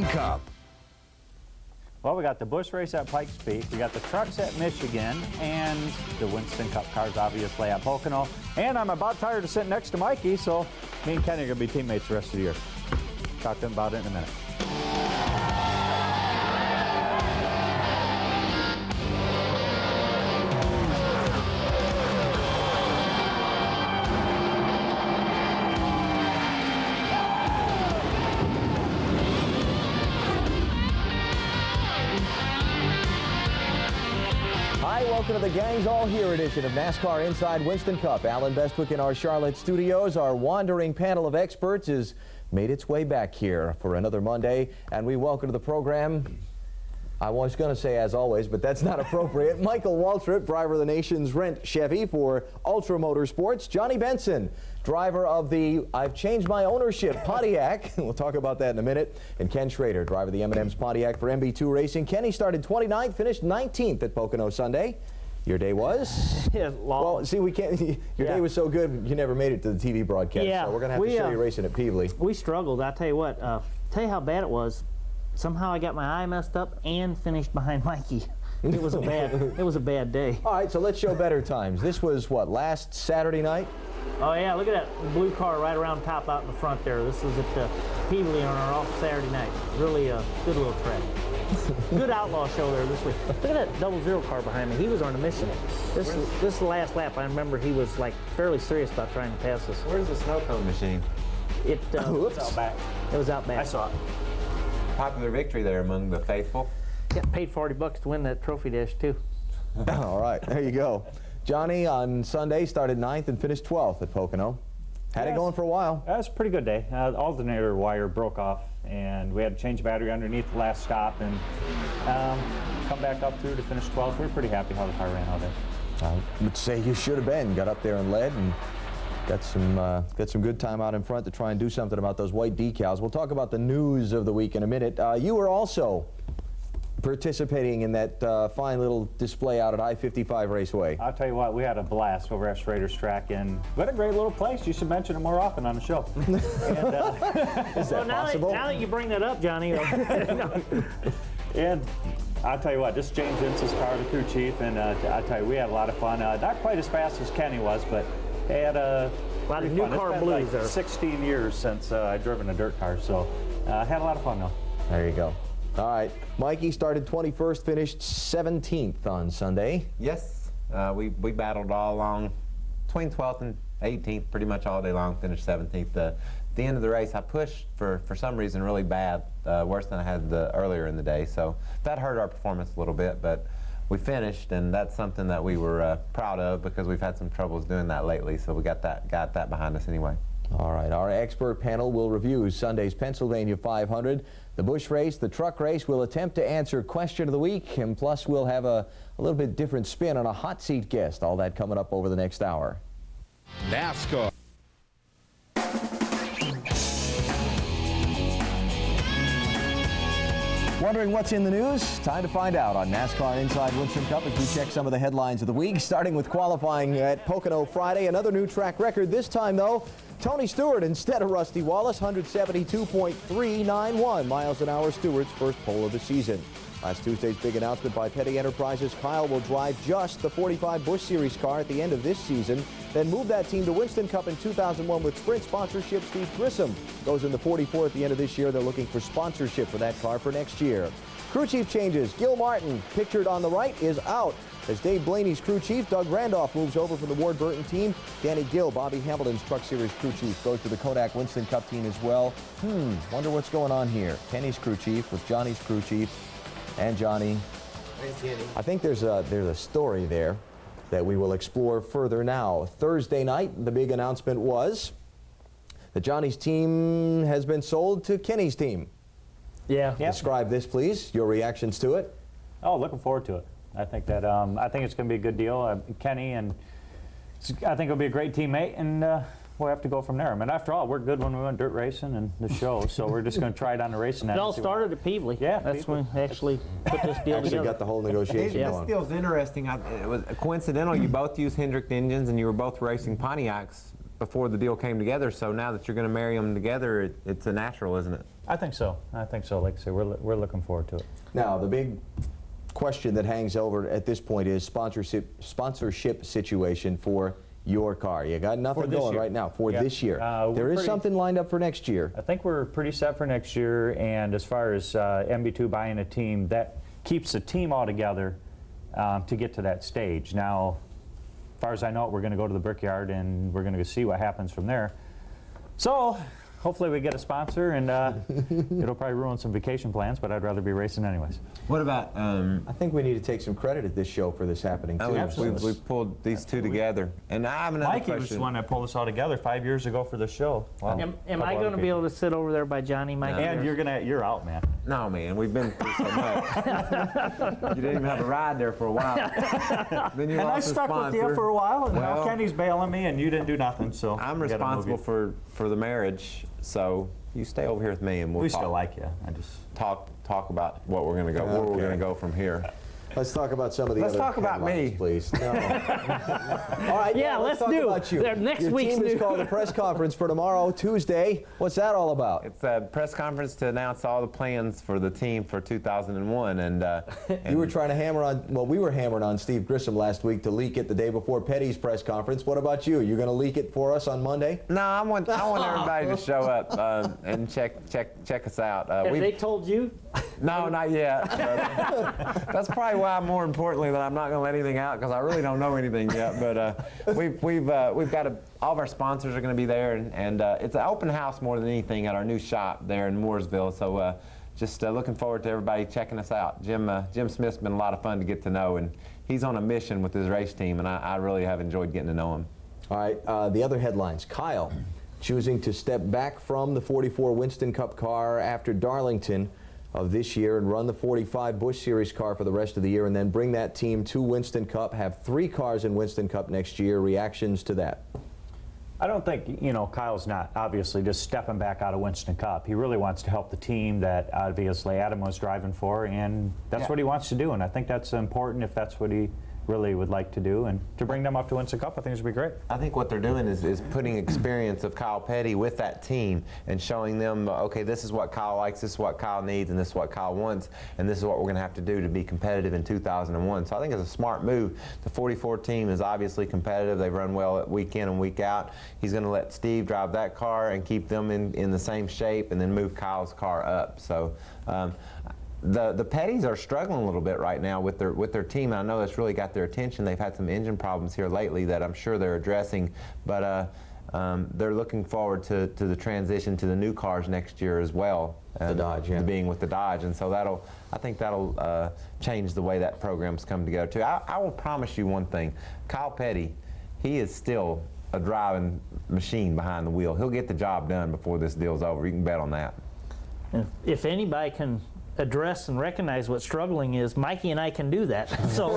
Cup. Well, we got the Busch race at Pikes Peak, we got the trucks at Michigan, and the Winston Cup cars obviously at Pocono. And I'm about tired of sitting next to Mikey, so me and Kenny are going to be teammates the rest of the year. Talk to him about it in a minute. Welcome to the Gangs All Here edition of NASCAR Inside Winston Cup. Alan Bestwick in our Charlotte studios. Our wandering panel of experts has made its way back here for another Monday, and we welcome to the program, I was going to say as always, but that's not appropriate, Michael Waltrip, driver of the nation's Rent Chevy for Ultra Motorsports. Johnny Benson, driver of the I've Changed My Ownership Pontiac. We'll talk about that in a minute. And Ken Schrader, driver of the M&M's Pontiac for MB2 Racing. Kenny started 29th, finished 19th at Pocono Sunday. Your day was? Yeah, long. Well, see, we can't. Your day was so good, you never made it to the TV broadcast. Yeah, so we're going to have to show you racing at Peevely. We struggled. I tell you what. Tell you how bad it was. Somehow I got my eye messed up and finished behind Mikey. It was a bad. It was a bad day. All right, so let's show better times. This was what, last Saturday night? Oh yeah, look at that blue car right around top out in the front there. This is at Peevely on our off Saturday night. Really a good little track. Good outlaw show there this week. Look at that 00 car behind me. He was on a mission. This is the last lap. I remember he was like fairly serious about trying to pass us. Where's the snow cone machine? It was out back. It was out back. I saw it. Popular victory there among the faithful. Got paid $40 to win that trophy dash too. All right, there you go. Johnny on Sunday started 9th and finished 12th at Pocono. Had it going for a while. That was a pretty good day. Alternator wire broke off, and we had to change battery underneath the last stop and come back up through to finish 12th. We were pretty happy how the car ran all day. I would say you should have been. Got up there and led and got some good time out in front to try and do something about those white decals. We'll talk about the news of the week in a minute. You were also participating in that fine little display out at I-55 Raceway. I'll tell you what, we had a blast over at Schrader's track, and what a great little place. You should mention it more often on the show. And, is that possible? Now that you bring that up, Johnny. And I'll tell you what, this is James Vince's car, the crew chief, and I'll tell you, we had a lot of fun. Not quite as fast as Kenny was, but they had a lot of new car blues like there. 16 years since I've driven a dirt car, so I had a lot of fun though. There you go. All right, Mikey started 21st, finished 17th on Sunday. Yes, we battled all along between 12th and 18th pretty much all day long, finished 17th. The end of the race, I pushed for some reason really bad, worse than I had earlier in the day, so that hurt our performance a little bit, but we finished, and that's something that we were proud of because we've had some troubles doing that lately, so we got that behind us anyway. All right, our expert panel will review Sunday's Pennsylvania 500, the Busch race, the truck race. We'll attempt to answer question of the week, and plus we'll have a little bit different spin on a hot seat guest. All that coming up over the next hour. NASCAR. Wondering what's in the news? Time to find out on NASCAR Inside Winston Cup as we check some of the headlines of the week, starting with qualifying at Pocono Friday. Another new track record. This time, though, Tony Stewart instead of Rusty Wallace, 172.391 miles an hour. Stewart's first pole of the season. Last Tuesday's big announcement by Petty Enterprises, Kyle will drive just the 45 Busch Series car at the end of this season, then move that team to Winston Cup in 2001 with Sprint sponsorship. Steve Grissom goes in the 44 at the end of this year. They're looking for sponsorship for that car for next year. Crew chief changes. Gil Martin, pictured on the right, is out. As Dave Blaney's crew chief, Doug Randolph moves over from the Ward Burton team. Danny Gill, Bobby Hamilton's Truck Series crew chief, goes to the Kodak Winston Cup team as well. Wonder what's going on here. Kenny's crew chief with Johnny's crew chief. And Johnny, I think there's a story there that we will explore further now. Thursday night, the big announcement was that Johnny's team has been sold to Kenny's team. Yeah. Describe this, please. Your reactions to it. Oh, looking forward to it. I think that I think it's going to be a good deal. Kenny, and I think it'll be a great teammate, and we'll have to go from there. I mean, after all, we're good when we went dirt racing and the show, so we're just going to try it on the racing. It all started at Peevely. Yeah, that's when we actually put this deal Actually together. got the whole negotiation This going. deal's interesting. It was coincidental. You both used Hendrick engines, and you were both racing Pontiacs before the deal came together. So now that you're going to marry them together, it's a natural, isn't it? I think so. I think so. Like I say, we're looking forward to it. Now, the big question that hangs over at this point is sponsorship situation for your car. You got nothing going right now for this year. There is something lined up for next year. I think we're pretty set for next year, and as far as MB2 buying a team, that keeps the team all together to get to that stage. Now, as far as I know, we're going to go to the Brickyard, and we're going to see what happens from there. So, hopefully we get a sponsor, and it'll probably ruin some vacation plans, but I'd rather be racing anyways. What about... I think we need to take some credit at this show for this happening, too. We pulled these two together. And I have another Mikey was the one that pulled us all together 5 years ago for the show. Well, Am I going to be able to sit over there by Johnny, Mikey? And you're out, man. No, man, we've been through so much. You didn't even have a ride there for a while. Then you And I lost a stuck with you sponsor. for a while, and now Well, Kenny's bailing me, and you didn't do nothing, so... I'm we gotta move responsible you. for the marriage, so you stay over here with me, and we'll We talk, still like you. I just... talk about what we're going to go, where we're going to go from here. Let's talk about some of the Let's other talk about headlines, me. please. No. All right, Yeah, let's talk do. about you. Their next Your week's team is new- called a press conference for tomorrow, Tuesday. What's that all about? It's a press conference to announce all the plans for the team for 2001, and You were trying to hammer on, well, we were hammering on Steve Grissom last week to leak it the day before Petty's press conference. What about you? You going to leak it for us on Monday? no, I want everybody to show up and check us out. Have they told you? No, not yet. That's probably why, more importantly, that I'm not going to let anything out, because I really don't know anything yet. But we've got all of our sponsors are going to be there, and it's an open house more than anything at our new shop there in Mooresville. So just looking forward to everybody checking us out. Jim Smith's been a lot of fun to get to know, and he's on a mission with his race team, and I really have enjoyed getting to know him. All right, the other headlines. Kyle choosing to step back from the 44 Winston Cup car after Darlington of this year and run the 45 Busch Series car for the rest of the year, and then bring that team to Winston Cup, have 3 cars in Winston Cup next year. Reactions to that? I don't think, Kyle's not obviously just stepping back out of Winston Cup. He really wants to help the team that obviously Adam was driving for, and that's what he wants to do, and I think that's important if that's what he really would like to do, and to bring them up to Winston Cup, I think it would be great. I think what they're doing is putting experience of Kyle Petty with that team and showing them, okay, this is what Kyle likes, this is what Kyle needs, and this is what Kyle wants, and this is what we're going to have to do to be competitive in 2001. So I think it's a smart move. The 44 team is obviously competitive. They've run well week in and week out. He's going to let Steve drive that car and keep them in the same shape, and then move Kyle's car up. So the Pettys are struggling a little bit right now with their team. I know that's really got their attention. They've had some engine problems here lately that I'm sure they're addressing, but they're looking forward to the transition to the new cars next year as well. The Dodge, yeah. Being with the Dodge, and so I think that'll change the way that program's come together too. I will promise you one thing: Kyle Petty, he is still a driving machine behind the wheel. He'll get the job done before this deal's over. You can bet on that. If anybody can address and recognize what struggling is, Mikey and I can do that. So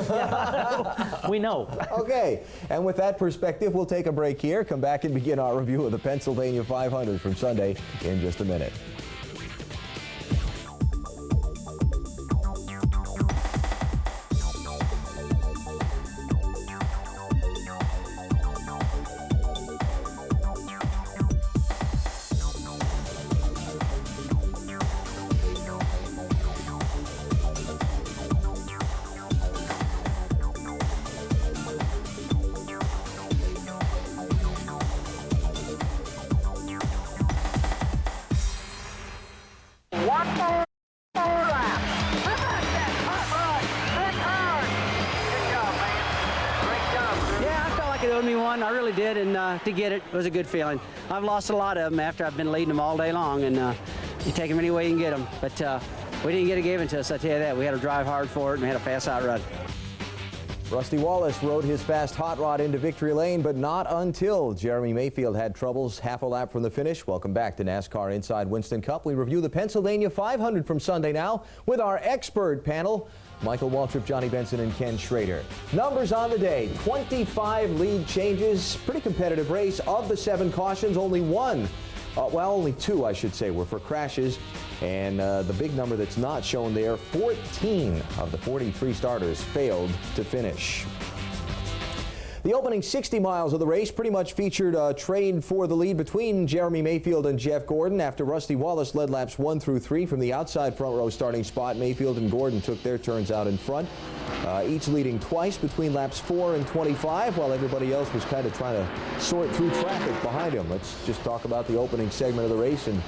we know. Okay, and with that perspective, we'll take a break here, come back and begin our review of the Pennsylvania 500 from Sunday in just a minute. I really did, and to get it was a good feeling. I've lost a lot of them after I've been leading them all day long, and you take them any way you can get them. But we didn't get it given to us, I tell you that. We had to drive hard for it, and we had a fast outrun. Rusty Wallace rode his fast hot rod into victory lane, but not until Jeremy Mayfield had troubles half a lap from the finish. Welcome back to NASCAR Inside Winston Cup. We review the Pennsylvania 500 from Sunday now with our expert panel, Michael Waltrip, Johnny Benson, and Ken Schrader. Numbers on the day: 25 lead changes, pretty competitive race. Of the 7 cautions, only only 2, I should say, were for crashes. And the big number that's not shown there, 14 of the 43 starters failed to finish. The opening 60 miles of the race pretty much featured a trade for the lead between Jeremy Mayfield and Jeff Gordon. After Rusty Wallace led laps 1 through 3 from the outside front row starting spot, Mayfield and Gordon took their turns out in front, each leading twice between laps 4 and 25, while everybody else was kind of trying to sort through traffic behind him. Let's just talk about the opening segment of the race and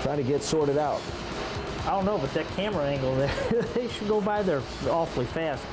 try to get sorted out. I don't know, but that camera angle there, they should go by there awfully fast.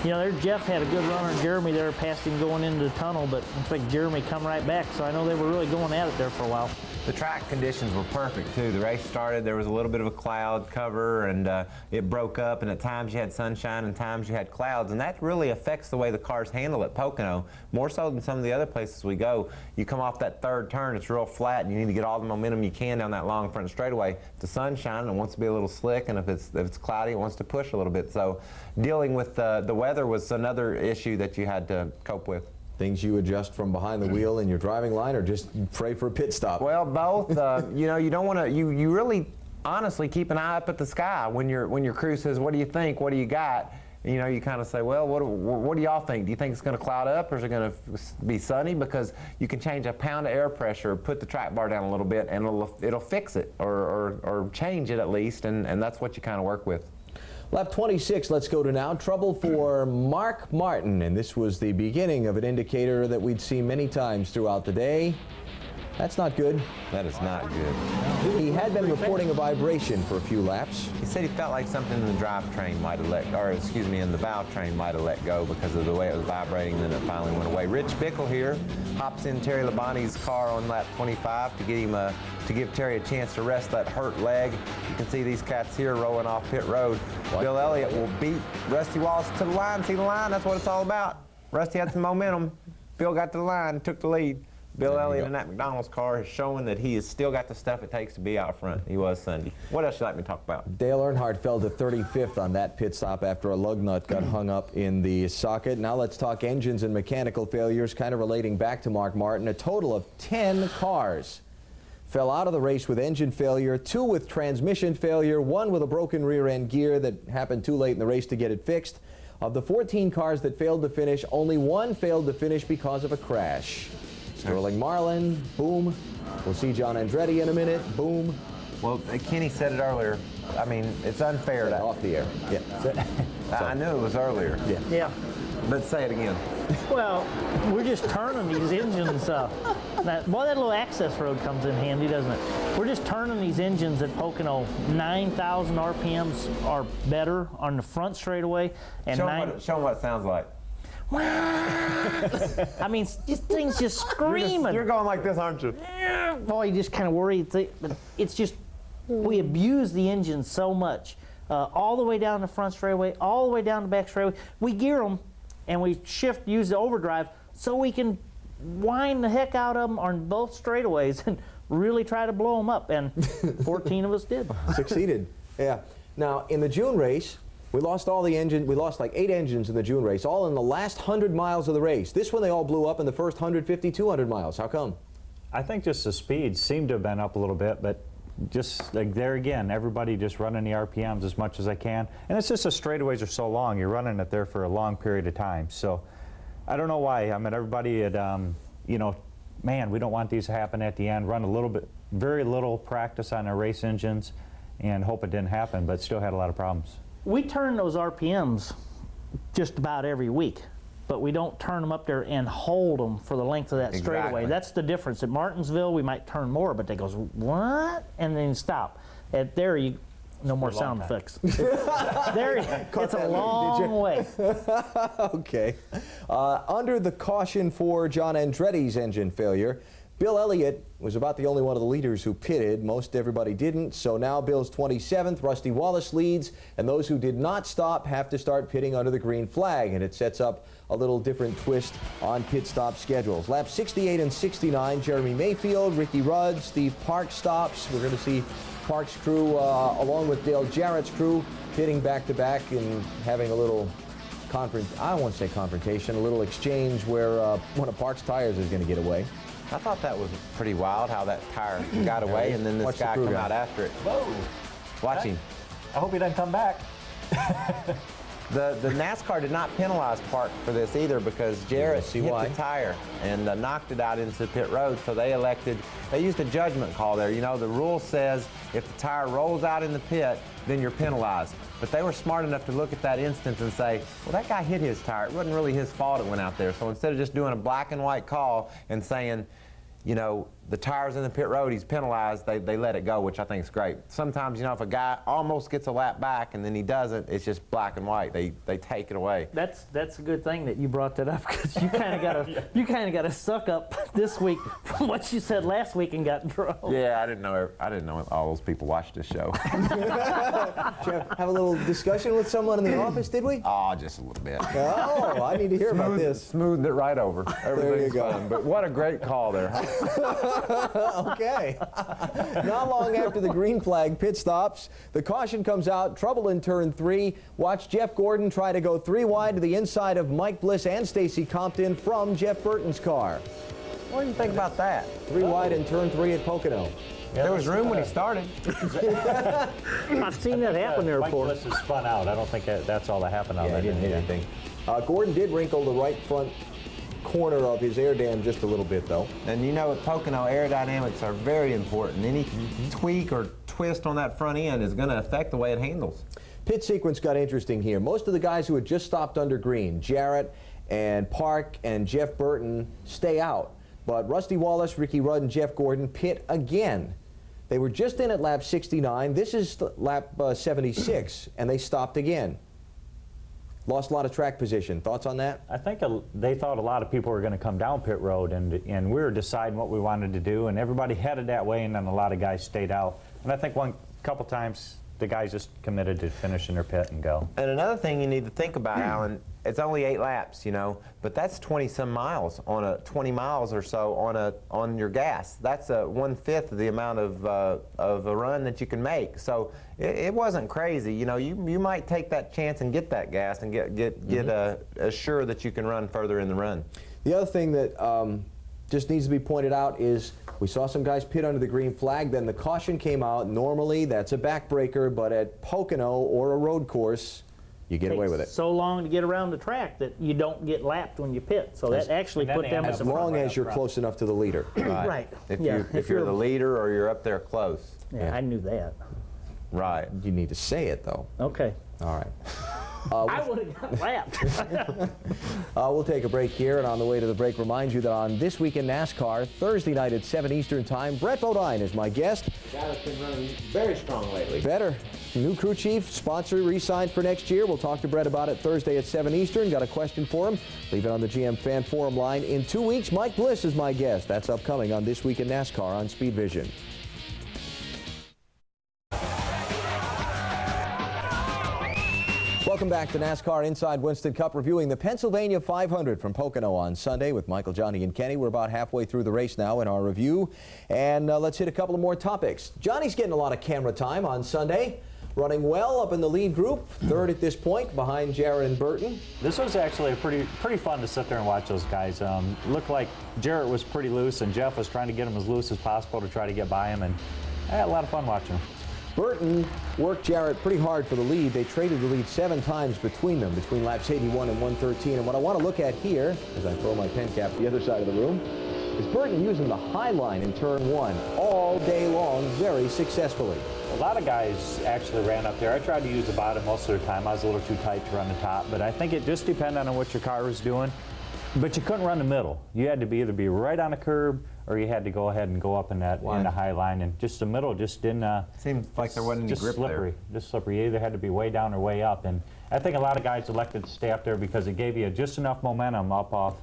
You know, there Jeff had a good run on Jeremy there, passed him going into the tunnel, but looks like Jeremy come right back, so I know they were really going at it there for a while. The track conditions were perfect too. The race started, there was a little bit of a cloud cover, and it broke up, and at times you had sunshine and times you had clouds, and that really affects the way the cars handle at Pocono, more so than some of the other places we go. You come off that third turn, it's real flat, and you need to get all the momentum you can down that long front straightaway. The sun's shining, it wants to be a little slick, and if it's cloudy, it wants to push a little bit. So dealing with the weather was another issue that you had to cope with. Things you adjust from behind the wheel in your driving line, or just pray for a pit stop? Well, both. You know, you don't want to. You really, honestly, keep an eye up at the sky when your crew says, "What do you think? What do you got?" You know, you kind of say, "Well, what do y'all think? Do you think it's going to cloud up, or is it going to be sunny?" Because you can change a pound of air pressure, put the track bar down a little bit, and it'll fix it or change it at least, and that's what you kind of work with. Lap 26, let's go to now. Trouble for Mark Martin, and this was the beginning of an indicator that we'd see many times throughout the day. That's not good. That is not good. He had been reporting a vibration for a few laps. He said he felt like something in the drivetrain might have in the valve train might have let go because of the way it was vibrating, then it finally went away. Rich Bickle here hops in Terry Labonte's car on lap 25 to get him to give Terry a chance to rest that hurt leg. You can see these cats here rolling off pit road. Bill Elliott will beat Rusty Wallace to the line. See the line? That's what it's all about. Rusty had some momentum. Bill got to the line, took the lead. Bill Elliott in that McDonald's car is showing that he has still got the stuff it takes to be out front. He was Sunday. What else you like me to talk about? Dale Earnhardt fell to 35th on that pit stop after a lug nut got hung up in the socket. Now let's talk engines and mechanical failures, kind of relating back to Mark Martin. A total of 10 cars fell out of the race with engine failure, 2 with transmission failure, 1 with a broken rear end gear that happened too late in the race to get it fixed. Of the 14 cars that failed to finish, only 1 failed to finish because of a crash. Sterling Marlin, boom. We'll see John Andretti in a minute, boom. Well, Kenny said it earlier. I mean, it's unfair to... Off the air, yeah. I knew it was earlier. Yeah. But say it again. Well, we're just turning these engines. That little access road comes in handy, doesn't it? We're just turning these engines at Pocono 9,000 RPMs or better on the front straightaway. And show them what it sounds like. I mean, things just screaming. You're going like this, aren't you? Boy, you just kind of worry. But it's just, we abuse the engine so much. All the way down the front straightaway, all the way down the back straightaway. We gear them and we use the overdrive so we can wind the heck out of them on both straightaways and really try to blow them up. And 14 of us did. Succeeded, yeah. Now, in the June race, we lost all the engine. We lost like 8 engines in the June race, all in the last 100 miles of the race. This one, they all blew up in the first 150, 200 miles. How come? I think just the speed seemed to have been up a little bit, but just like there again, everybody just running the RPMs as much as they can. And it's just the straightaways are so long. You're running it there for a long period of time. So I don't know why. I mean, everybody had, you know, man, we don't want these to happen at the end. Run a little bit, very little practice on our race engines and hope it didn't happen, but still had a lot of problems. We turn those RPMs just about every week, but we don't turn them up there and hold them for the length of that straightaway. That's the difference. At Martinsville, we might turn more, but they goes, what? And then stop. At there, no more sound effects. It's a long way. Okay. Under the caution for John Andretti's engine failure, Bill Elliott was about the only one of the leaders who pitted. Most everybody didn't, so now Bill's 27th. Rusty Wallace leads, and those who did not stop have to start pitting under the green flag, and it sets up a little different twist on pit stop schedules. Laps 68 and 69, Jeremy Mayfield, Ricky Rudd, Steve Parks stops. We're going to see Parks' crew, along with Dale Jarrett's crew, pitting back-to-back and having a little I don't want to say confrontation, a little exchange where one of Parks' tires is going to get away. I thought that was pretty wild how that tire got away and then this guy come out after it. Whoa. Watch him. I hope he doesn't come back. The NASCAR did not penalize Park for this either because Jarrett hit the tire and knocked it out into pit road. So they used a judgment call there. You know, the rule says if the tire rolls out in the pit, then you're penalized. But they were smart enough to look at that instance and say, well, that guy hit his tire. It wasn't really his fault it went out there. So instead of just doing a black and white call and saying, you know, the tire's in the pit road, he's penalized, they let it go, which I think is great. Sometimes, you know, if a guy almost gets a lap back and then he doesn't, it's just black and white. They take it away. That's a good thing that you brought that up because you kind of got to suck up this week from what you said last week and got in trouble. Yeah, I didn't know all those people watched this show. Did you have a little discussion with someone in the office, did we? Oh, just a little bit. Oh, I need to hear about this. Smoothed it right over. Everything's fine. But what a great call there. Okay. Not long after the green flag pit stops, the caution comes out, trouble in turn 3. Watch Jeff Gordon try to go 3 wide to the inside of Mike Bliss and Stacy Compton from Jeff Burton's car. What do you think about that? 3 wide in turn 3 at Pocono. Yeah, there was room when he started. I've seen that happen there before. Mike Bliss is spun out. I don't think that's all that happened on Yeah, that. he didn't hit anything. Gordon did wrinkle the right front corner of his air dam just a little bit, though. And you know, at Pocono, aerodynamics are very important. Any tweak or twist on that front end is going to affect the way it handles. Pit sequence got interesting here. Most of the guys who had just stopped under green, Jarrett and Park and Jeff Burton, stay out. But Rusty Wallace, Ricky Rudd, and Jeff Gordon pit again. They were just in at lap 69. This is lap 76, and they stopped again. Lost a lot of track position. Thoughts on that? I think they thought a lot of people were going to come down pit road, and we were deciding what we wanted to do, and everybody headed that way, and then a lot of guys stayed out. And I think couple times the guys just committed to finishing their pit and go. And another thing you need to think about, Alan, it's only 8 laps, you know, but that's 20-some miles on 20 miles or so on your gas. That's 1/5 of the amount of a run that you can make. So it wasn't crazy. You know, you might take that chance and get that gas and get assured that you can run further in the run. The other thing that just needs to be pointed out is we saw some guys pit under the green flag, then the caution came out. Normally that's a backbreaker, but at Pocono or a road course, you get away with it. So long to get around the track that you don't get lapped when you pit. So that actually put them as long as you're close enough to the leader. Right. If you're the leader or you're up there close. Yeah, I knew that. Right. You need to say it, though. Okay. All right. I would have got lapped. We'll take a break here, and on the way to the break, remind you that on This Week in NASCAR, Thursday night at 7 Eastern Time, Brett Bodine is my guest. That's been running very strong lately. Better. New crew chief, sponsor re-signed for next year. We'll talk to Brett about it Thursday at 7 Eastern. Got a question for him? Leave it on the GM Fan Forum line. In 2 weeks, Mike Bliss is my guest. That's upcoming on This Week in NASCAR on Speed Vision. Welcome back to NASCAR Inside Winston Cup, reviewing the Pennsylvania 500 from Pocono on Sunday with Michael, Johnny, and Kenny. We're about halfway through the race now in our review, and let's hit a couple of more topics. Johnny's getting a lot of camera time on Sunday, running well up in the lead group, third at this point behind Jarrett and Burton. This was actually pretty fun to sit there and watch those guys. Looked like Jarrett was pretty loose, and Jeff was trying to get him as loose as possible to try to get by him, and I had a lot of fun watching him. Burton worked Jarrett pretty hard for the lead. They traded the lead 7 times between them, between laps 81 and 113. And what I want to look at here, as I throw my pen cap the other side of the room, is Burton using the high line in turn 1 all day long very successfully. A lot of guys actually ran up there. I tried to use the bottom most of the time. I was a little too tight to run the top, but I think it just depended on what your car was doing. But you couldn't run the middle. You had to either be right on the curb, or you had to go ahead and go up in the high line, and just the middle just didn't. Seemed like there wasn't any grip slippery, there. just slippery. You either had to be way down or way up, and I think a lot of guys elected to stay up there because it gave you just enough momentum up off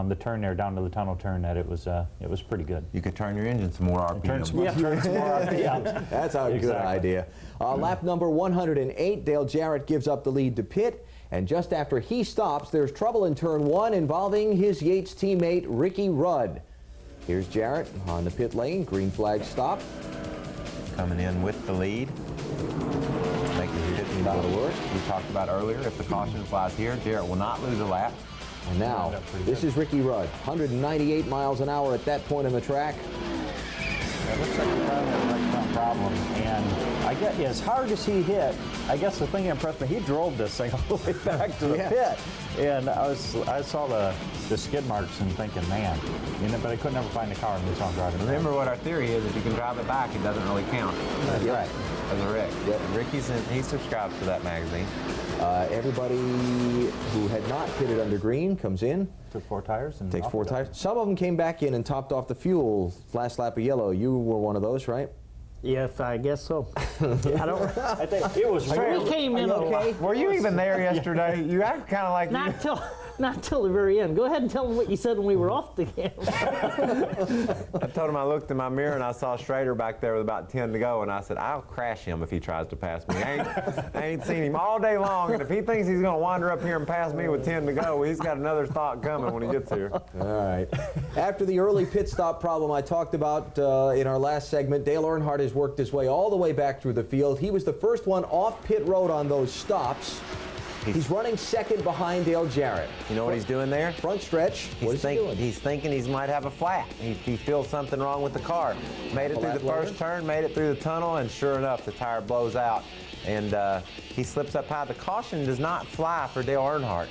the turn there down to the tunnel turn that it was pretty good. You could turn your engine some more RPM. Turn some more RPM. That's a good idea. Lap number 108, Dale Jarrett gives up the lead to pit. And just after he stops, there's trouble in turn 1 involving his Yates teammate, Ricky Rudd. Here's Jarrett on the pit lane. Green flag stop. Coming in with the lead. Making sure he didn't do the work we talked about earlier. If the caution flies here, Jarrett will not lose a lap. And now, this is Ricky Rudd. 198 miles an hour at that point in the track. It looks like the car had right front. problem. And I guess as hard as he hit, I guess the thing that impressed me, he drove this thing all the way back to the pit. And I saw the skid marks and thinking, man, but I could never find the car and we saw him driving. Remember what our theory is: if you can drive it back, it doesn't really count. That's right. As a Rick. Yep. He subscribes to that magazine. Everybody who had not pitted under green comes in. Took 4 tires and Takes off 4 we go. tires. Some of them came back in and topped off the fuel last lap of yellow. You were one of those, right? Yes, I guess so. I think it was straight. We came in okay? Were you even there yesterday? You act kind of like not till the very end. Go ahead and tell them what you said when we were off the camera. I told him I looked in my mirror and I saw Schrader back there with about 10 to go, and I said, I'll crash him if he tries to pass me. I ain't seen him all day long, and if he thinks he's going to wander up here and pass me with 10 to go, he's got another thought coming when he gets here. All right. After the early pit stop problem I talked about in our last segment, Dale Earnhardt has worked his way all the way back through the field. He was the first one off pit road on those stops. He's running second behind Dale Jarrett. You know what he's doing there? Front stretch. What is he doing? He's thinking he might have a flat. He feels something wrong with the car. Made it through the first turn, made it through the tunnel, and sure enough, the tire blows out. And he slips up high. The caution does not fly for Dale Earnhardt.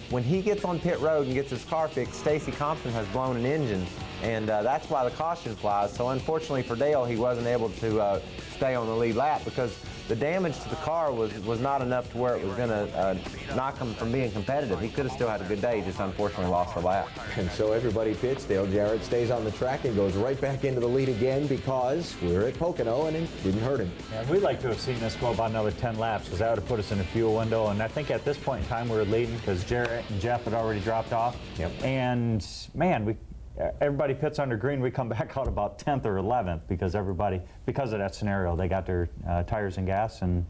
When he gets on pit road and gets his car fixed, Stacy Compton has blown an engine, and that's why the caution flies. So unfortunately for Dale, he wasn't able to stay on the lead lap because the damage to the car was not enough to where it was going to knock him from being competitive. He could have still had a good day, just unfortunately lost the lap. And so everybody pits. Dale Jarrett stays on the track and goes right back into the lead again because we're at Pocono and it didn't hurt him. Yeah, we'd like to have seen this go about another 10 laps because that would have put us in a fuel window. And I think at this point in time we were leading because Jarrett and Jeff had already dropped off. Yep. And man, everybody pits under green. We come back out about 10th or 11th because because of that scenario, they got their tires and gas and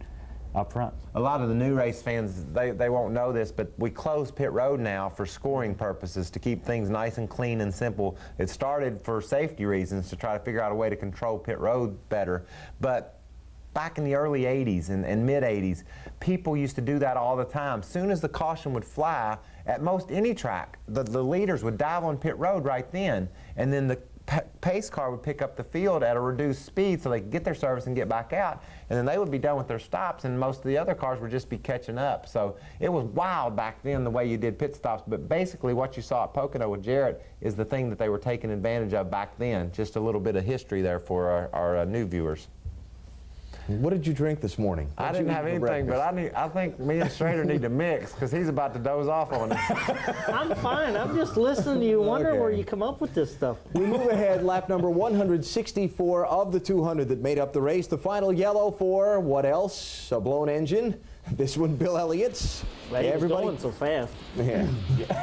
up front. A lot of the new race fans, they won't know this, but we close pit road now for scoring purposes to keep things nice and clean and simple. It started for safety reasons to try to figure out a way to control pit road better. But back in the early 80s and mid 80s, people used to do that all the time. Soon as the caution would fly, at most any track, the leaders would dive on pit road right then, and then the pace car would pick up the field at a reduced speed so they could get their service and get back out, and then they would be done with their stops, and most of the other cars would just be catching up. So it was wild back then the way you did pit stops, but basically what you saw at Pocono with Jarrett is the thing that they were taking advantage of back then. Just a little bit of history there for our new viewers. What did you drink this morning? I didn't have anything, but I think me and Schrader need to mix because he's about to doze off on us. I'm fine. I'm just listening to you, wondering where you come up with this stuff. We move ahead, lap number 164 of the 200 that made up the race. The final yellow for what else? A blown engine. This one, Bill Elliott's. But he was going so fast. Yeah,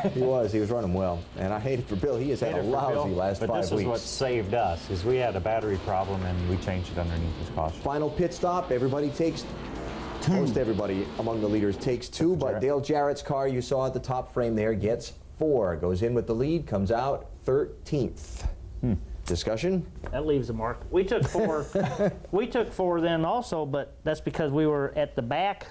he was running well. And I hate it for Bill. He has had a lousy last 5 weeks. But this is what saved us, is we had a battery problem and we changed it underneath his caution. Final pit stop. Everybody takes two. Most everybody among the leaders takes 2, but Dale Jarrett's car you saw at the top frame there gets 4. Goes in with the lead, comes out 13th. Discussion? That leaves a mark. We took 4. We took 4 then also, but that's because we were at the back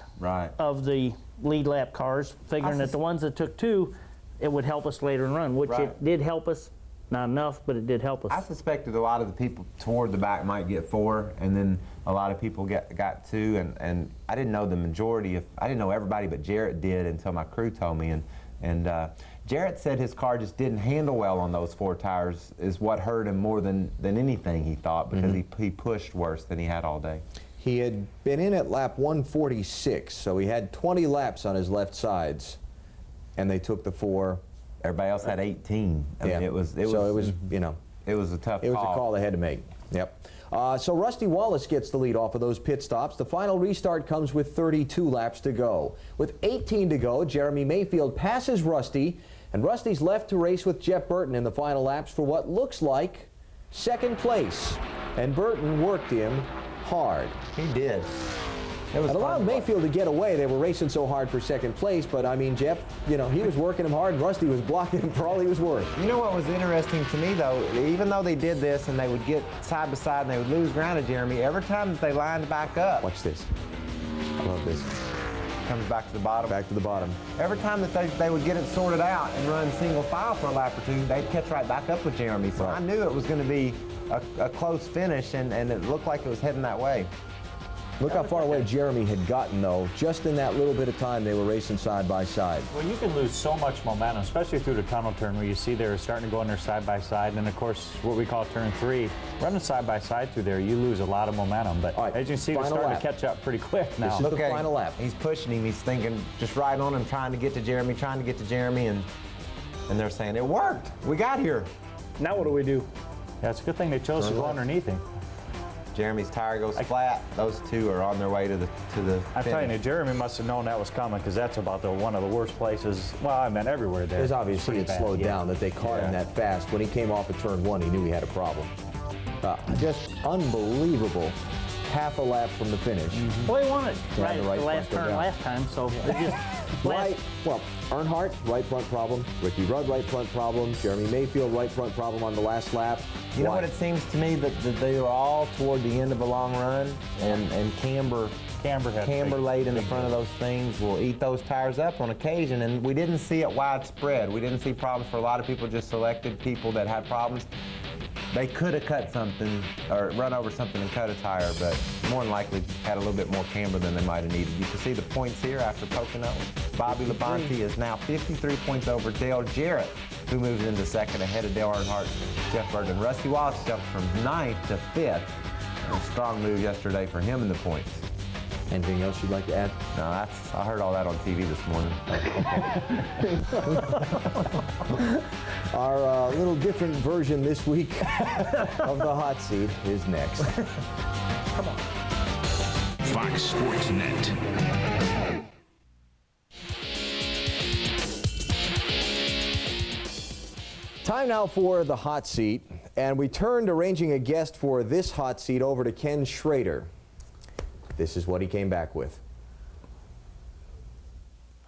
of the lead lap cars, figuring that the ones that took 2, it would help us later in run, which it did help us. Not enough, but it did help us. I suspected a lot of the people toward the back might get 4, and then a lot of people got 2, and I didn't know the majority I didn't know everybody, but Jarrett did until my crew told me, and Jarrett said his car just didn't handle well on those 4 tires is what hurt him more than anything, he thought, because he pushed worse than he had all day. He had been in at lap 146, so he had 20 laps on his left sides, and they took the 4. Everybody else had 18. I mean, it was a tough call. It was a call they had to make. Yep. So Rusty Wallace gets the lead off of those pit stops. The final restart comes with 32 laps to go. With 18 to go, Jeremy Mayfield passes Rusty, and Rusty's left to race with Jeff Burton in the final laps for what looks like second place. And Burton worked him hard. He did. It allowed Mayfield to get away. They were racing so hard for second place, but I mean, Jeff, he was working him hard, and Rusty was blocking him for all he was worth. You know what was interesting to me, though? Even though they did this and they would get side by side and they would lose ground to Jeremy, every time that they lined back up. Watch this. I love this. Comes back to the bottom. Back to the bottom. Every time that they would get it sorted out and run single file for a lap or 2, they'd catch right back up with Jeremy. So I knew it was going to be a close finish, and it looked like it was heading that way. Look how far away Jeremy had gotten, though. Just in that little bit of time, they were racing side by side. Well, you can lose so much momentum, especially through the tunnel turn where you see they're starting to go in there side by side. And, of course, what we call turn 3, running side by side through there, you lose a lot of momentum. But right, as you can see, we're starting to catch up pretty quick now. This is the final lap. He's pushing him. He's thinking just right on him, trying to get to Jeremy, and they're saying, it worked. We got here. Now what do we do? Yeah, it's a good thing they chose to go underneath him. Jeremy's tire goes flat. Those two are on their way to the I'm finish. telling you, Jeremy must have known that was coming because that's about one of the worst places. Well, I meant everywhere there. There's obviously Pretty it bad, slowed yeah. down that they caught him that fast. When he came off of turn 1, he knew he had a problem. Just unbelievable. Half a lap from the finish. Well, he won it Yeah, right the at right the last front turn go down. last time, so they just Well, Earnhardt, right front problem. Ricky Rudd, right front problem. Jeremy Mayfield, right front problem on the last lap. You know what it seems to me that they were all toward the end of a long run, and Camber laid in the front of those things will eat those tires up on occasion, and we didn't see it widespread. We didn't see problems for a lot of people, just selected people that had problems. They could have cut something or run over something and cut a tire, but more than likely had a little bit more camber than they might have needed. You can see the points here after Pocono. Bobby Labonte is now 53 points over Dale Jarrett, who moves into second ahead of Dale Earnhardt, Jeff Burton. Rusty Wallace jumped from 9th to 5th. A strong move yesterday for him in the points. Anything else you'd like to add? No, I heard all that on TV this morning. Our little different version this week of the hot seat is next. come on. Fox Sports Net. Time now for the hot seat, and we turned arranging a guest for this hot seat over to Ken Schrader. This is what he came back with.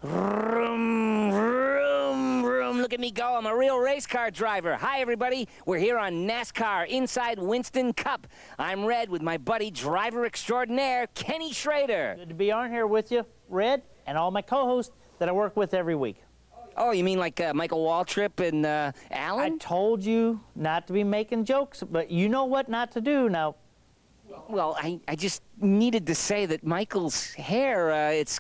Vroom, vroom, vroom. Look at me go. I'm a real race car driver. Hi, everybody. We're here on NASCAR inside Winston Cup. I'm Red with my buddy, driver extraordinaire, Kenny Schrader. Good to be on here with you, Red, and all my co-hosts that I work with every week. Oh, you mean like Michael Waltrip and I Alan? told you not to be making jokes, but you know what not to do now. Well, I just needed to say that Michael's hair, it's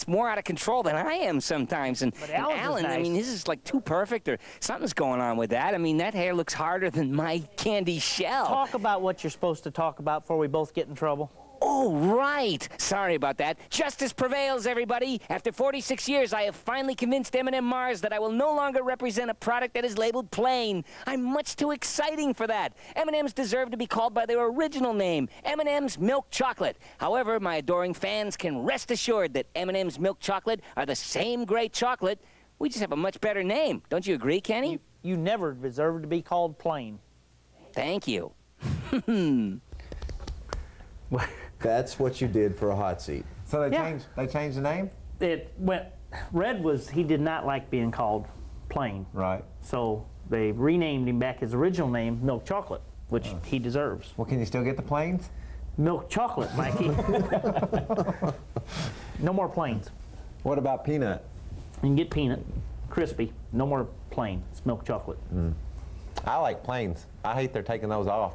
more out of control than I am sometimes. And, But and Alan's is Alan, I nice. mean, his is like too perfect or something's going on with that. I mean, that hair looks harder than my candy shell. Talk about what you're supposed to talk about before we both get in trouble. Oh, right. Sorry about that. Justice prevails, everybody. After 46 years, I have finally convinced M&M Mars that I will no longer represent a product that is labeled plain. I'm much too exciting for that. M&M's deserve to be called by their original name, M&M's Milk Chocolate. However, my adoring fans can rest assured that M&M's Milk Chocolate are the same great chocolate. We just have a much better name. Don't you agree, Kenny? You never deserve to be called plain. Thank you. That's what you did for a hot seat. So they Yeah. changed the name? It went. Red he did not like being called plain. Right. So they renamed him back his original name, Milk Chocolate, which he deserves. Well, can you still get the planes? Milk Chocolate, Mikey. No more plains. What about peanut? You can get peanut, crispy. No more plain. It's Milk Chocolate. I like planes. I hate they're taking those off.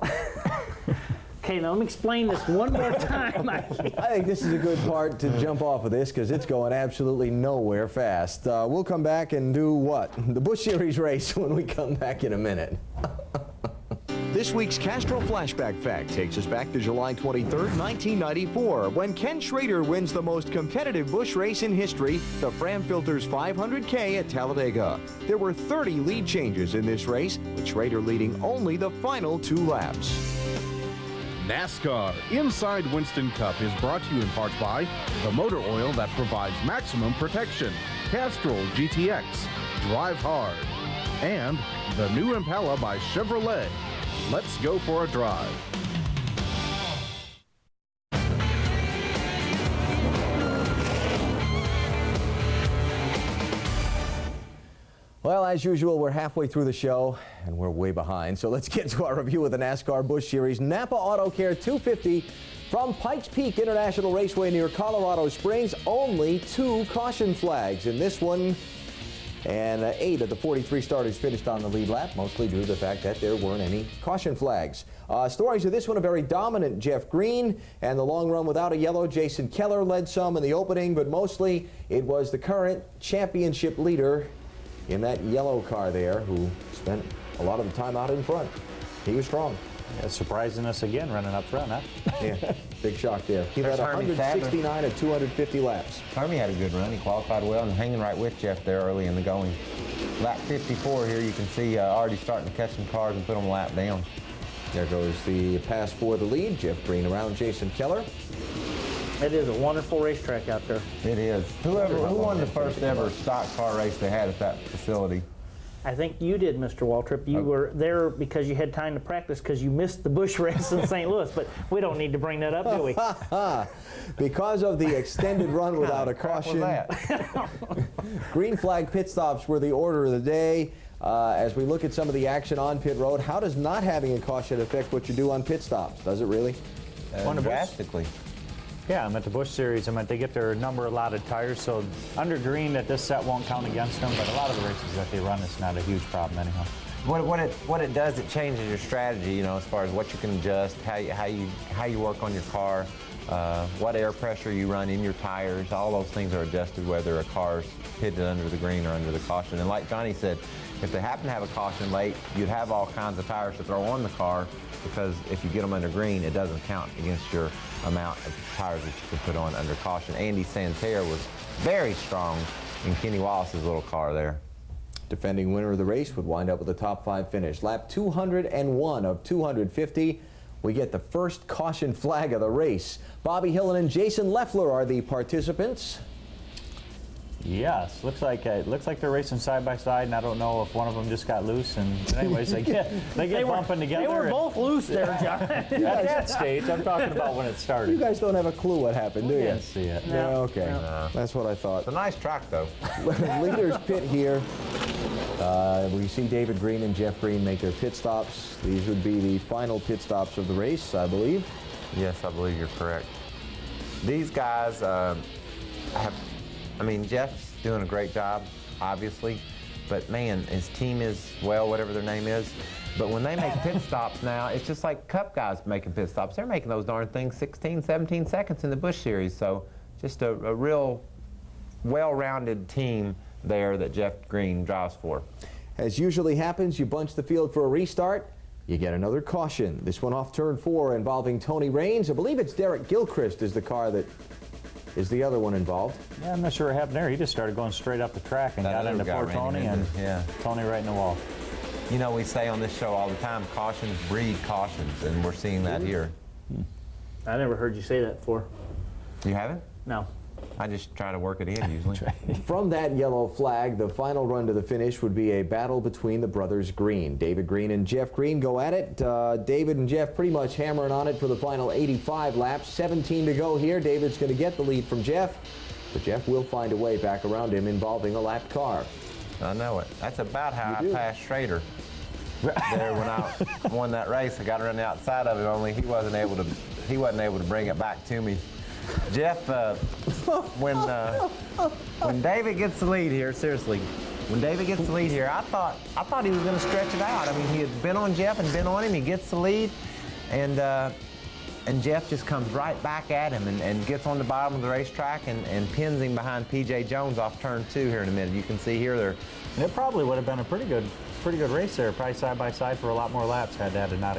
Okay, now let me explain this one more time, Mikey. I think this is a good part to jump off of this because it's going absolutely nowhere fast. We'll come back and do what? The Busch Series race when we come back in a minute. This week's Castro Flashback Fact takes us back to July 23rd, 1994, when Ken Schrader wins the most competitive Busch race in history, the Fram Filters 500K at Talladega. There were 30 lead changes in this race, with Schrader leading only the final 2 laps. NASCAR Inside Winston Cup is brought to you in part by the motor oil that provides maximum protection, Castrol GTX, Drive Hard, and the new Impala by Chevrolet. Let's go for a drive. Well, as usual, we're halfway through the show, and we're way behind. So let's get to our review of the NASCAR Busch Series Napa Auto Care 250 from Pikes Peak International Raceway near Colorado Springs. Only 2 caution flags. In this one, And 8 of the 43 starters finished on the lead lap, mostly due to the fact that there weren't any caution flags. Stories of this one, a very dominant Jeff Green, and the long run without a yellow. Jason Keller led some in the opening, but mostly it was the current championship leader in that yellow car there who spent a lot of the time out in front. He was strong. Yeah, surprising us again running up front, huh? Yeah, big shock there. He led 169 at 250 laps. Hermie had a good run. He qualified well and hanging right with Jeff there early in the going. Lap 54 here, you can see already starting to catch some cars and put them a lap down. There goes the pass for the lead. Jeff Green around Jason Keller. It is a wonderful racetrack out there. It is. Who won the first ever stock car race they had at that facility? I think you did, Mr. Waltrip. You were there because you had time to practice because you missed the Busch race in St. Louis, but we don't need to bring that up, do we? Because of the extended run without a caution, green flag pit stops were the order of the day. As we look at some of the action on pit road, how does not having a caution affect what you do on pit stops? Does it really? Drastically. Yeah, I'm at the Busch Series. They get their number allotted tires, so under green that this set won't count against them, but a lot of the races that they run, it's not a huge problem anyhow. What it does, it changes your strategy, you know, as far as what you can adjust, how you work on your car, what air pressure you run in your tires. All those things are adjusted whether a car's pitted under the green or under the caution. And like Johnny said, if they happen to have a caution late, you'd have all kinds of tires to throw on the car, because if you get them under green, it doesn't count against your amount of tires that you can put on under caution. Andy Santerre was very strong in Kenny Wallace's little car there. Defending winner of the race would wind up with a top 5 finish. Lap 201 of 250. We get the first caution flag of the race. Bobby Hillen and Jason Leffler are the participants. Yes, looks like they're racing side by side, and I don't know if one of them just got loose. And anyways, they get bumping together. They were both loose there, John. At that stage, I'm talking about when it started. You guys don't have a clue what happened, do you? Didn't see it. No. Okay, no. That's what I thought. It's a nice track, though. Leaders pit here. We see David Green and Jeff Green make their pit stops. These would be the final pit stops of the race, I believe. Yes, I believe you're correct. These guys Jeff's doing a great job, obviously, but man, his team is, well, whatever their name is. But when they make pit stops now, it's just like Cup guys making pit stops. They're making those darn things 16, 17 seconds in the Busch Series. So just a real well-rounded team there that Jeff Green drives for. As usually happens, you bunch the field for a restart. You get another caution. This one off turn 4 involving Tony Raines. I believe it's Derek Gilchrist is the car that is the other one involved. Yeah, I'm not sure what happened there. He just started going straight up the track and got into poor Tony, and Tony right in the wall. You know, we say on this show all the time, cautions breed cautions, and we're seeing that here. I never heard you say that before. You haven't? No. I just try to work it in usually. From that yellow flag, the final run to the finish would be a battle between the brothers Green. David Green and Jeff Green go at it. David and Jeff pretty much hammering on it for the final 85 laps. 17 to go here. David's going to get the lead from Jeff, but Jeff will find a way back around him involving a lapped car. I know it. That's about how I passed Schrader. There when I won that race, I got around the outside of him, only he wasn't able to bring it back to me. Jeff, when David gets the lead here, seriously, when David gets the lead here, I thought he was going to stretch it out. I mean, he had been on Jeff and been on him. He gets the lead, and Jeff just comes right back at him and gets on the bottom of the racetrack and pins him behind P.J. Jones off turn 2 here in a minute. You can see here it probably would have been a pretty good race there, probably side by side for a lot more laps had that not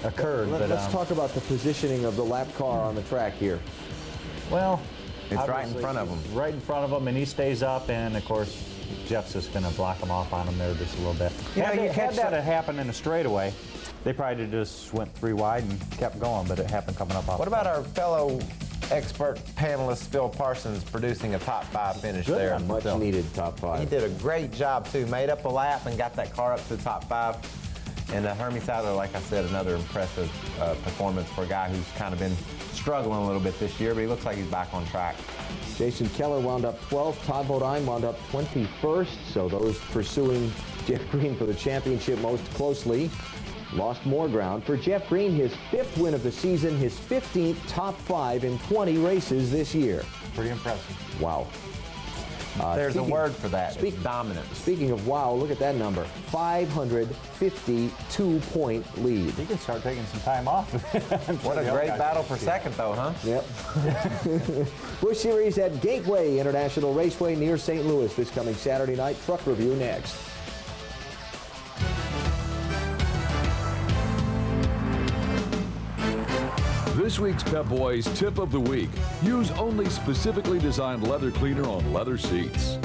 occurred. Let's talk about the positioning of the lap car on the track here. Well, it's right in front of him. Right in front of him, and he stays up, and of course, Jeff's just going to block him off on him there just a little bit. Had that happened in a straightaway, they probably just went 3 wide and kept going, but it happened coming up off. What about our fellow expert panelist Phil Parsons producing a top 5 finish there? Much needed top 5. He did a great job too. Made up a lap and got that car up to the top 5. And Hermie Sadler, like I said, another impressive performance for a guy who's kind of been struggling a little bit this year, but he looks like he's back on track. Jason Keller wound up 12th. Todd Bodine wound up 21st. So those pursuing Jeff Green for the championship most closely lost more ground. For Jeff Green, his 5th win of the season, his 15th top 5 in 20 races this year. Pretty impressive. Wow. There's a word for that. It's dominance. Speaking of wow, look at that number. 552-point lead. He can start taking some time off. What a great battle for second, though, huh? Yep. Busch Series at Gateway International Raceway near St. Louis this coming Saturday night. Truck review next. This week's Pep Boys tip of the week. Use only specifically designed leather cleaner on leather seats.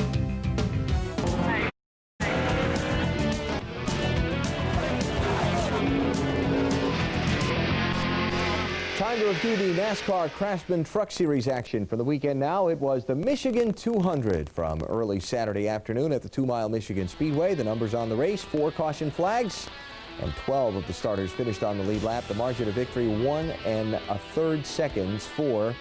Time to review the NASCAR Craftsman Truck Series action from the weekend now. It was the Michigan 200 from early Saturday afternoon at the 2 Mile Michigan Speedway. The numbers on the race, 4 caution flags, and 12 of the starters finished on the lead lap. The margin of victory, 1 1/3 seconds for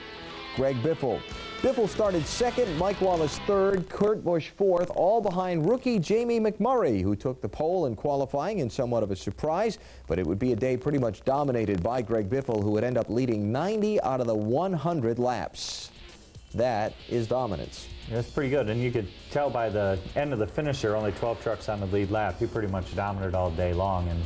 Greg Biffle. Biffle started second, Mike Wallace third, Kurt Busch fourth, all behind rookie Jamie McMurray, who took the pole in qualifying in somewhat of a surprise. But it would be a day pretty much dominated by Greg Biffle, who would end up leading 90 out of the 100 laps. That is dominance. That's pretty good, and you could tell by the end of the finish there, only 12 trucks on the lead lap. He pretty much dominated all day long, and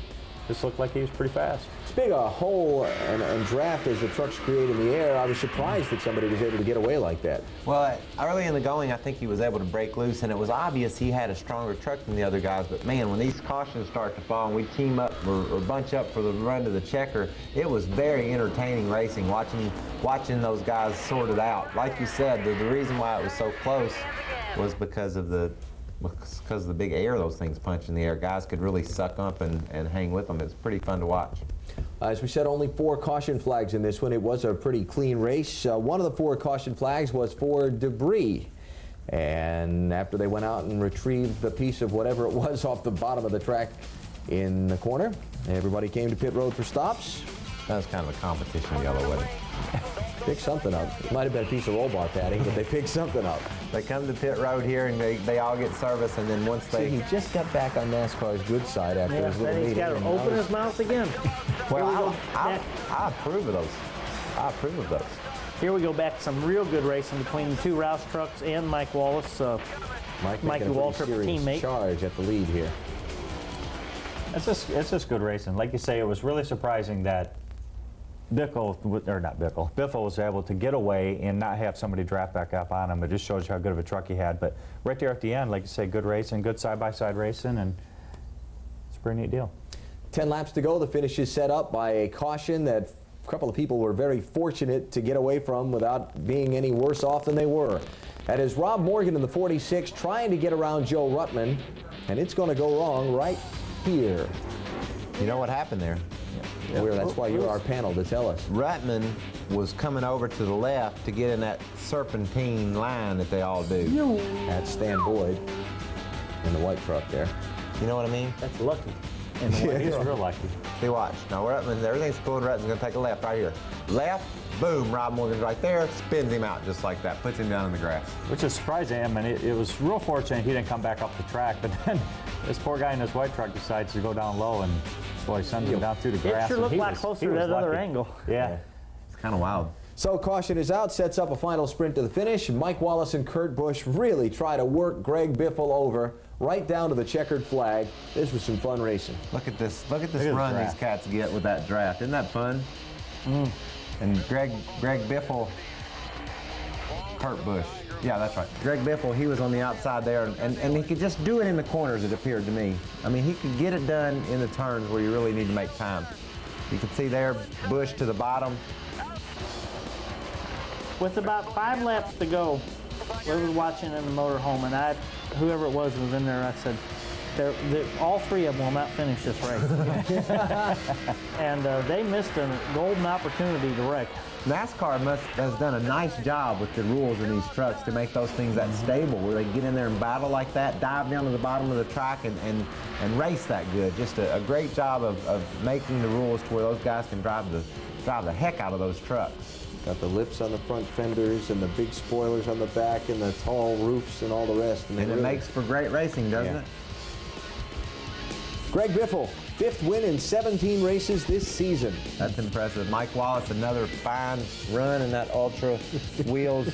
just looked like he was pretty fast. It's big a hole and draft as the trucks create in the air. I was surprised that somebody was able to get away like that. Well, early in the going, I think he was able to break loose, and it was obvious he had a stronger truck than the other guys. But man, when these cautions start to fall and we team up or bunch up for the run to the checker, it was very entertaining racing, watching those guys sort it out. Like you said, the reason why it was so close was because of the big air those things punch in the air. Guys could really suck up and hang with them. It's pretty fun to watch. As we said, only 4 caution flags in this one. It was a pretty clean race. One of the 4 caution flags was for debris. And after they went out and retrieved the piece of whatever it was off the bottom of the track in the corner, everybody came to pit road for stops. That was kind of a competition yellow, wasn't it? Picked something up. It might have been a piece of robot padding, but they picked something up. They come to pit road here and they all get service, and then once they... See, he just got back on NASCAR's good side after his little then he's meeting. got to open his mouth again. Well, I approve of those. I approve of those. Here we go back to some real good racing between the 2 Rouse trucks and Mike Wallace. Mikey Waltrip's teammate. Charge at the lead here. It's just good racing. Like you say, it was really surprising that Biffle was able to get away and not have somebody draft back up on him. It just shows you how good of a truck he had. But right there at the end, like you say, good racing, good side-by-side racing, and it's a pretty neat deal. 10 laps to go. The finish is set up by a caution that a couple of people were very fortunate to get away from without being any worse off than they were. That is Rob Morgan in the 46 trying to get around Joe Ruttman, and it's going to go wrong right here. You know what happened there? That's why you're our panel to tell us. Ruttman was coming over to the left to get in that serpentine line that they all do. That's Stan Boyd in the white truck there. You know what I mean? That's lucky. And he's real lucky. See, watch. Now, Ruttman, everything's cool. Ruttman's going to take a left right here. Left, boom, Rob Morgan's right there, spins him out just like that, puts him down in the grass. Which is surprising. I mean, it was real fortunate he didn't come back up the track, but then this poor guy in his white truck decides to go down low, and boy, sends him down through the grass. It sure looked like closer to that other angle. Yeah. It's kind of wild. So caution is out, sets up a final sprint to the finish. Mike Wallace and Kurt Busch really try to work Greg Biffle over right down to the checkered flag. This was some fun racing. Look at this run these cats get with that draft. Isn't that fun? And Greg Biffle, Kurt Busch. Yeah, that's right. Greg Biffle, he was on the outside there, and he could just do it in the corners, it appeared to me. I mean, he could get it done in the turns where you really need to make time. You can see there, Busch to the bottom. With about 5 laps to go, we were watching in the motorhome, and whoever it was in there, I said, all 3 of them will not finish this race. And they missed a golden opportunity to wreck. NASCAR has done a nice job with the rules in these trucks to make those things that stable, where they get in there and battle like that, dive down to the bottom of the track and race that good. Just a great job of making the rules to where those guys can drive the heck out of those trucks. Got the lips on the front fenders and the big spoilers on the back and the tall roofs and all the rest. And it makes for great racing, doesn't it? Greg Biffle 5th win in 17 races this season. That's impressive. Mike Wallace, another fine run in that Ultra Wheels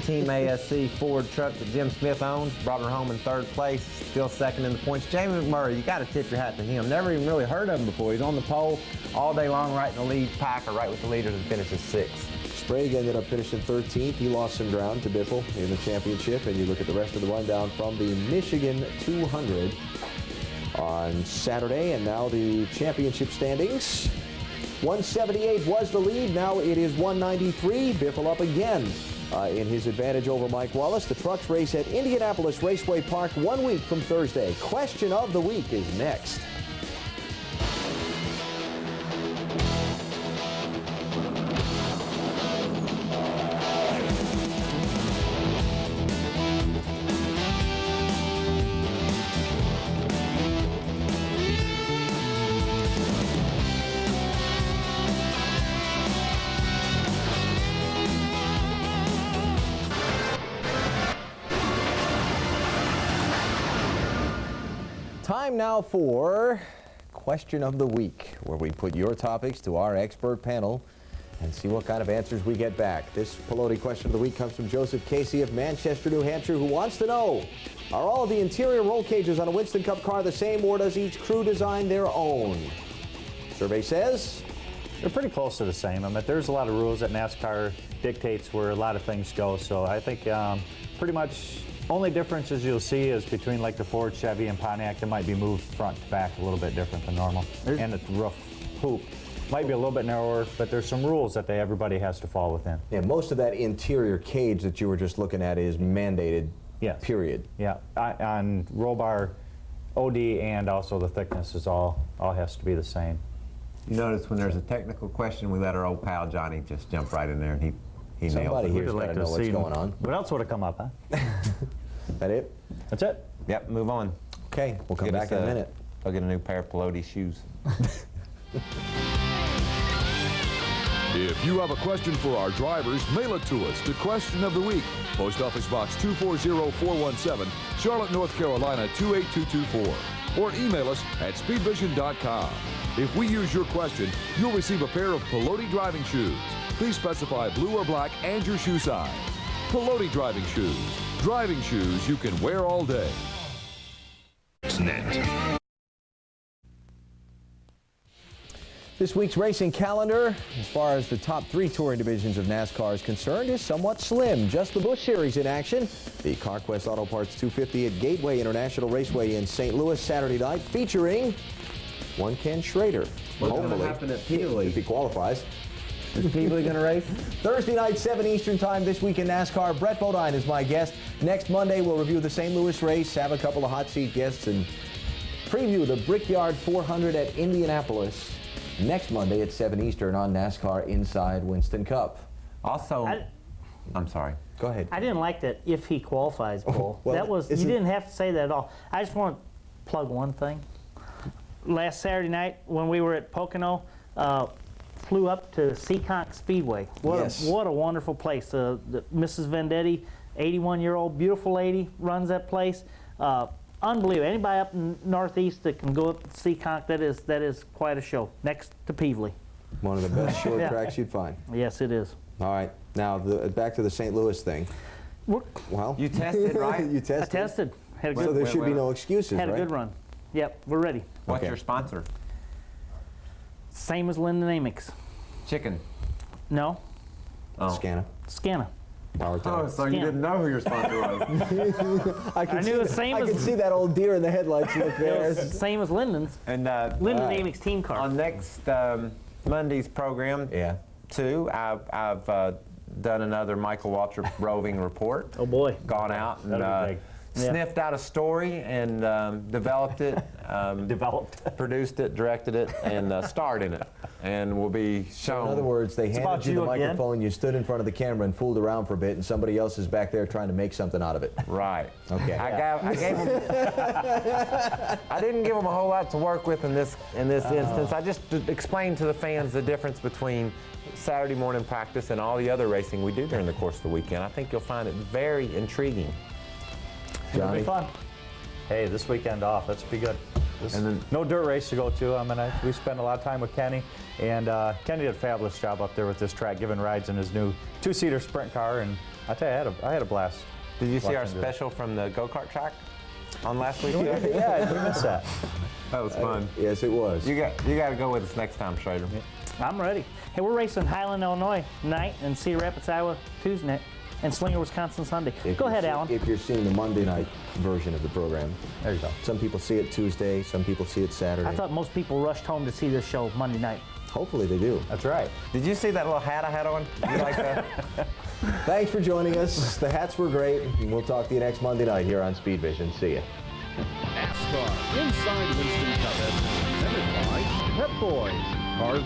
Team ASC Ford truck that Jim Smith owns. Brought her home in 3rd place, still 2nd in the points. Jamie McMurray, you got to tip your hat to him. Never even really heard of him before. He's on the pole all day long, right in the lead pack, or right with the leaders, and finishes 6th. Sprague ended up finishing 13th. He lost some ground to Biffle in the championship. And you look at the rest of the rundown from the Michigan 200 on Saturday, and now the championship standings. 178 was the lead. Now it is 193. Biffle up again in his advantage over Mike Wallace. The trucks race at Indianapolis Raceway Park 1 week from Thursday. Question of the week is next. Time now for Question of the Week, where we put your topics to our expert panel and see what kind of answers we get back. This Pelote Question of the Week comes from Joseph Casey of Manchester, New Hampshire, who wants to know, are all of the interior roll cages on a Winston Cup car the same, or does each crew design their own? Survey says They're pretty close to the same. I mean, there's a lot of rules that NASCAR dictates where a lot of things go, so I think pretty much only differences you'll see is between like the Ford, Chevy, and Pontiac. They might be moved front to back a little bit different than normal. And the roof hoop might be a little bit narrower, but there's some rules that everybody has to fall within. Yeah, most of that interior cage that you were just looking at is mandated, Yes. period. Yeah, on roll bar, OD, and also the thickness is all has to be the same. You notice when there's a technical question, we let our old pal Johnny just jump right in there, and he nailed Somebody it. here's got to know what's going on. What else would have come up, huh? That it? That's it. Yep, move on. Okay, we'll come Get back us in a minute. I'll get a new pair of Pelote shoes. If you have a question for our drivers, mail it to us to Question of the Week, Post Office Box 240417, Charlotte, North Carolina 28224, or email us at speedvision.com. If we use your question, you'll receive a pair of Pelote driving shoes. Please specify blue or black and your shoe size. Pelote driving shoes. Driving shoes you can wear all day. This week's racing calendar, as far as the top 3 touring divisions of NASCAR is concerned, is somewhat slim. Just the Busch Series in action. The CarQuest Auto Parts 250 at Gateway International Raceway in St. Louis Saturday night, featuring one Ken Schrader. What's going to happen at Peabody? If he qualifies. Is Peabody going to race? Thursday night, 7 Eastern time this week in NASCAR. Brett Bodine is my guest. Next Monday, we'll review the St. Louis race, have a couple of hot seat guests, and preview the Brickyard 400 at Indianapolis next Monday at 7 Eastern on NASCAR Inside Winston Cup. Also, I'm sorry. Go ahead. I didn't like that if he qualifies, Bull. Well, that was, you didn't have to say that at all. I just want to plug one thing. Last Saturday night when we were at Pocono, flew up to Seekonk Speedway. What a wonderful place. Mrs. Vendetti, 81-year-old, beautiful lady, runs that place. Unbelievable. Anybody up in Northeast that can go up to Seekonk, that is quite a show. Next to Peevely. One of the best short tracks you'd find. Yes, it is. All right. Now, back to the St. Louis thing. Well, You tested, right? you tested. I tested. Had a good, So there should be no excuses, had a right? good run. Yep, we're ready. What's Okay. your sponsor? Same as Linden Amix. Chicken. No, Oh. Scanna. Scanna. Power Oh, Tower. so you didn't know who your sponsor was. I knew the same I as- can see that old deer in the headlights look It there. was same as Linden's. And Linden Amix team car. on next Monday's program, Yeah. too, I've done another Michael Waltrip roving report. Oh boy. Gone out and That'll be big. sniffed out a story and developed it, produced it, directed it, and starred in it, and will be shown. In other words, they handed about you the you again. microphone, you stood in front of the camera and fooled around for a bit, and somebody else is back there trying to make something out of it. Right. Okay. I gave him. I didn't give him a whole lot to work with in this instance. I just explained to the fans the difference between Saturday morning practice and all the other racing we do during the course of the weekend. I think you'll find it very intriguing. It'll be Johnny? fun. Hey, this weekend off. That should be good. And then no dirt race to go to. I mean, we spent a lot of time with Kenny, and Kenny did a fabulous job up there with this track, giving rides in his new 2-seater sprint car, and I tell you, I had a blast. did you see our special from the go-kart track on last week? Yeah, we missed that. That was fun. Yes, it was. You got to go with us next time, Schrader. I'm ready. Hey, we're racing Highland, Illinois tonight, and Cedar Rapids, Iowa Tuesday night, and Slinger, Wisconsin Sunday. Go ahead, Alan. If you're seeing the Monday night version of the program. There you go. Some people see it Tuesday, some people see it Saturday. I thought most people rushed home to see this show Monday night. Hopefully they do. That's right. Did you see that little hat I had on? You like that? Thanks for joining us. The hats were great. We'll talk to you next Monday night here on Speed Vision. See ya. NASCAR Inside Winston Cup is presented by Pep Boys. Cars